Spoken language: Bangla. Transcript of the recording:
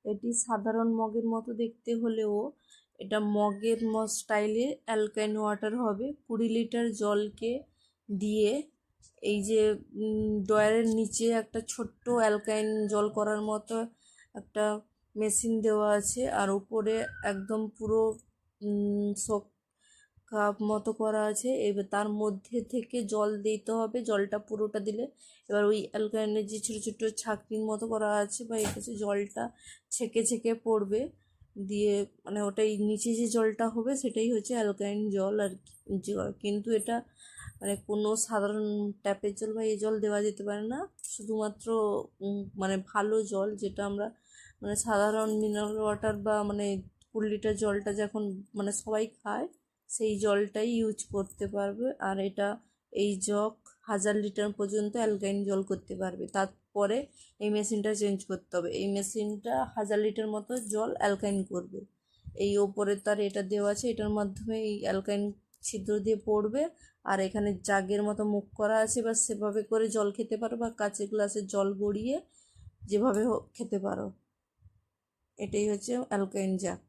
এটি সাধারণ মগের মতো দেখতে হলেও এটা মগের স্টাইলে অ্যালকাইন ওয়াটার হবে। 20 লিটার জলকে দিয়ে এই যে ড্রয়ারের নিচে একটা ছোট্ট অ্যালকাইন জল করার মতো একটা মেশিন দেওয়া আছে, আর উপরে একদম পুরো শক কাপ মতো করা আছে। এবার তার মধ্যে থেকে জল দিতে হবে, জলটা পুরোটা দিলে এবার ওই অ্যালকাইনের যে ছোটো ছোটো ছাঁকনির মতো করা আছে বা এই কাছে জলটা ছেঁকে ছেঁকে পড়বে, দিয়ে মানে ওটাই নিচে যে জলটা হবে সেটাই হচ্ছে অ্যালকাইন জল আর কিন্তু এটা মানে কোনো সাধারণ ট্যাপের জল বা এই জল দেওয়া যেতে পারে না। শুধুমাত্র মানে ভালো জল যেটা আমরা মানে সাধারণ মিনারেল ওয়াটার বা মানে 20 লিটার জলটা যখন মানে সবাই খায় সেই জলটাই ইউজ করতে পারবে। আর এটা এই জগ 1000 লিটার পর্যন্ত অ্যালকাইন জল করতে পারবে। তারপরে এই মেশিনটা চেঞ্জ করতে হবে। এই মেশিনটা 1000 লিটার মতো জল অ্যালকাইন করবে। এই ওপরে তার এটা দেওয়া আছে, এটার মাধ্যমে এই অ্যালকাইন ছিদ্র দিয়ে পড়বে। আর এখানে জাগের মতো মুখ করা আছে, বা সেভাবে করে জল খেতে পারো বা কাঁচের গ্লাসে জল গড়িয়ে যেভাবে হোক খেতে পারো। এটাই হচ্ছে অ্যালকাইন জাগ।